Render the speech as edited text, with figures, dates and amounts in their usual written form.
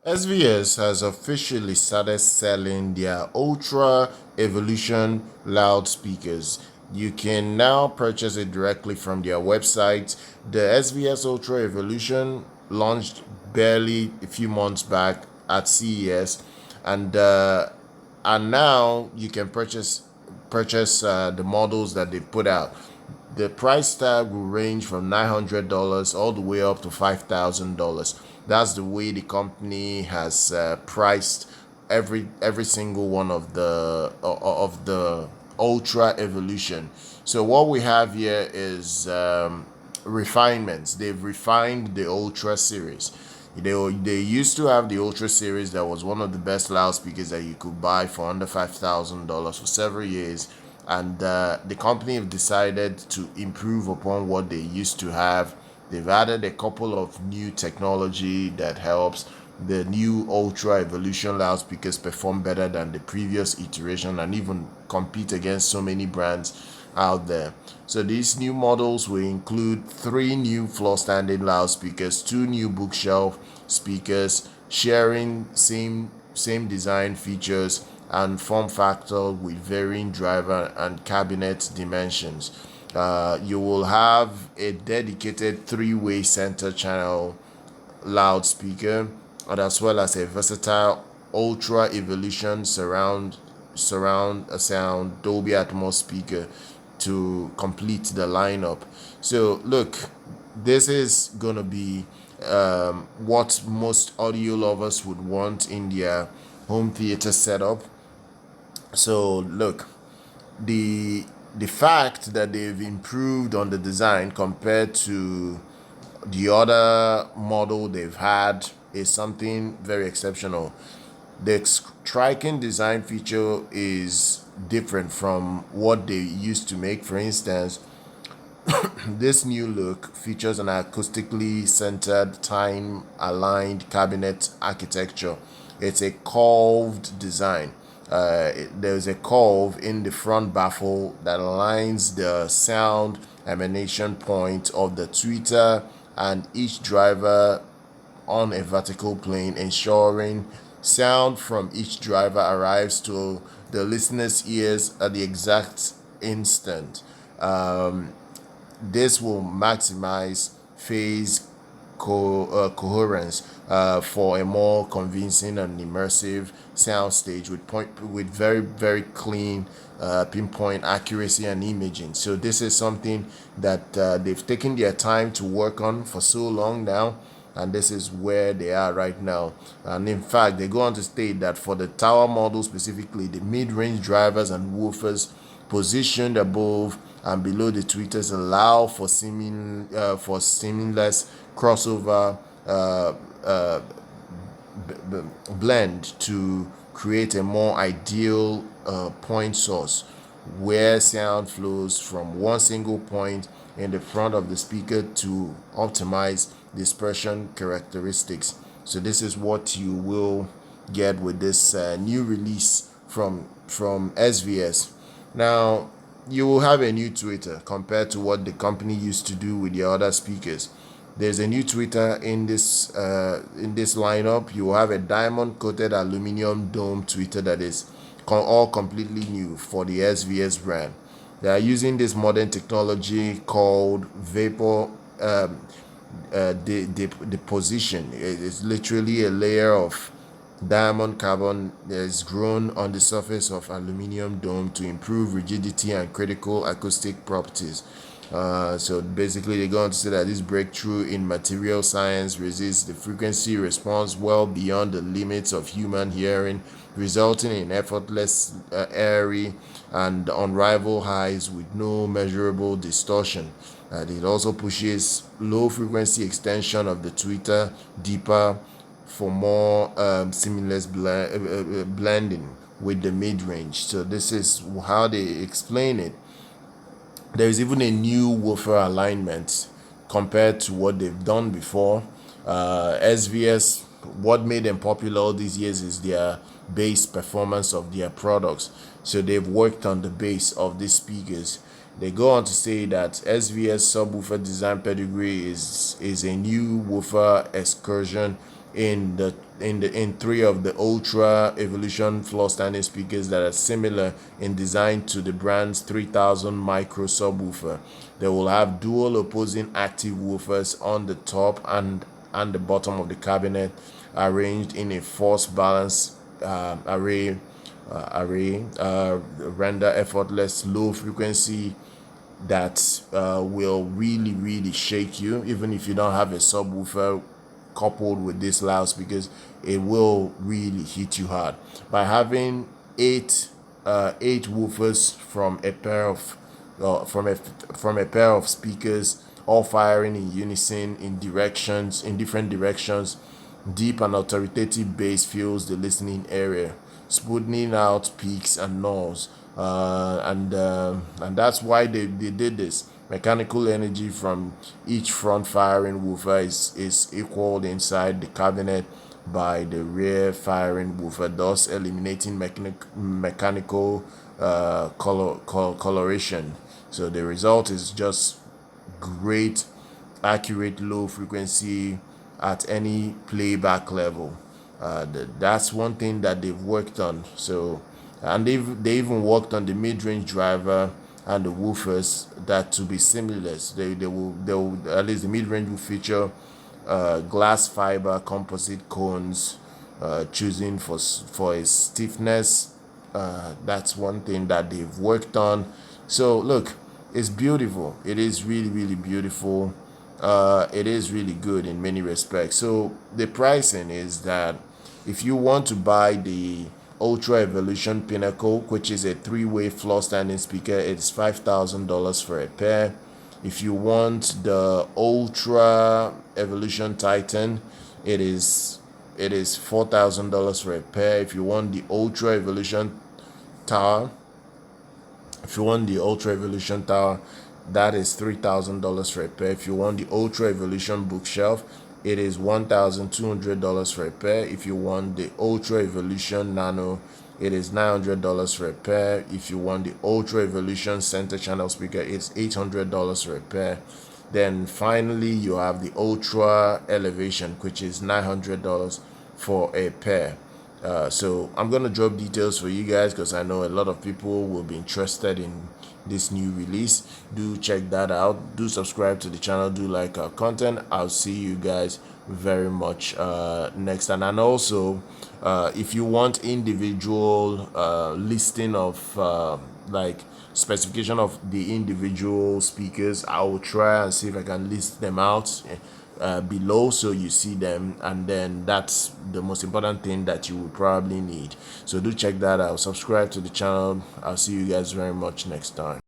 SVS has officially started selling their Ultra Evolution loudspeakers. You can now purchase it directly from their website. The SVS Ultra Evolution launched barely a few months back at CES, and now you can purchase the models that they put out. The price tag will range from $900 all the way up to $5,000. That's the way the company has priced every single one of the Ultra Evolution. So what we have here is refinements. They've refined the Ultra series. They used to have the Ultra series that was one of the best loudspeakers that you could buy for under $5,000 for several years, and the company have decided to improve upon what they used to have. They've added a couple of new technology that helps the new Ultra Evolution loudspeakers perform better than the previous iteration and even compete against so many brands out there. So these new models will include 3 new floor standing loudspeakers, 2 new bookshelf speakers, sharing same design features and form factor with varying driver and cabinet dimensions. You will have a dedicated 3-way center channel loudspeaker, and as well as a versatile Ultra Evolution surround sound Dolby Atmos speaker to complete the lineup. So look, this is gonna be what most audio lovers would want in their home theater setup. So look, the fact that they've improved on the design compared to the other model they've had is something very exceptional. The striking design feature is different from what they used to make. For instance, this new look features an acoustically centered, time-aligned cabinet architecture. It's a curved design. There's a curve in the front baffle that aligns the sound emanation point of the tweeter and each driver on a vertical plane, ensuring sound from each driver arrives to the listener's ears at the exact instant. This will maximize phase coherence for a more convincing and immersive soundstage with very clean pinpoint accuracy and imaging. So this is something that they've taken their time to work on for so long now, and this is where they are right now. And in fact, they go on to state that for the tower model specifically, the mid-range drivers and woofers positioned above and below the tweeters allow for seamless crossover blend to create a more ideal point source where sound flows from one single point in the front of the speaker to optimize dispersion characteristics. So this is what you will get with this new release from SVS. Now you will have a new tweeter compared to what the company used to do with the other speakers. There's a new tweeter in this lineup. You will have a diamond coated aluminum dome tweeter that is all completely new for the SVS brand. They are using this modern technology called vapor deposition. It's literally a layer of diamond carbon that is grown on the surface of aluminum dome to improve rigidity and critical acoustic properties. So basically, they go on to say that this breakthrough in material science resists the frequency response well beyond the limits of human hearing, resulting in effortless, airy, and unrivaled highs with no measurable distortion. It also pushes low frequency extension of the tweeter deeper for more seamless blending with the mid-range. So this is how they explain it. There is even a new woofer alignment compared to what they've done before. SVS, what made them popular all these years is their bass performance of their products. So they've worked on the bass of these speakers. They go on to say that SVS subwoofer design pedigree is a new woofer excursion in the in three of the Ultra Evolution floor standing speakers that are similar in design to the brand's 3000 micro subwoofer. They will have dual opposing active woofers on the top and the bottom of the cabinet, arranged in a force balance render effortless low frequency that will really shake you, even if you don't have a subwoofer coupled with this loudspeakers. It will really hit you hard by having eight woofers from a pair of speakers, all firing in unison in different directions. Deep and authoritative bass fills the listening area, smoothing out peaks and nulls. And that's why they did this. Mechanical energy from each front firing woofer is equaled inside the cabinet by the rear firing woofer, thus eliminating mechanical coloration. So the result is just great, accurate low frequency at any playback level. That's one thing that they've worked on. So, and they even worked on the mid-range driver and the woofers that to be seamless. They will at least the mid-range will feature glass fiber composite cones, choosing for a stiffness. That's one thing that they've worked on. So look, it's beautiful. It is really beautiful. It is really good in many respects. So the pricing is that if you want to buy the Ultra Evolution Pinnacle, which is a 3-way floor standing speaker, it's $5,000 for a pair. If you want the Ultra Evolution Titan, it is $4,000 for a pair. If you want the Ultra Evolution Tower, that is $3,000 for a pair. If you want the Ultra Evolution Bookshelf, it is $1,200 for a pair. If you want the Ultra Evolution Nano, it is $900 for a pair. If you want the Ultra Evolution Center Channel Speaker, it's $800 for a pair. Then finally, you have the Ultra Elevation, which is $900 for a pair. So I'm gonna drop details for you guys because I know a lot of people will be interested in this new release. Do check that out. Do subscribe to the channel. Do like our content. I'll see you guys very much next time. And also, if you want individual listing of like specification of the individual speakers, I will try and see if I can list them out below so you see them, and then that's the most important thing that you will probably need. So do check that out. Subscribe to the channel. I'll see you guys very much next time.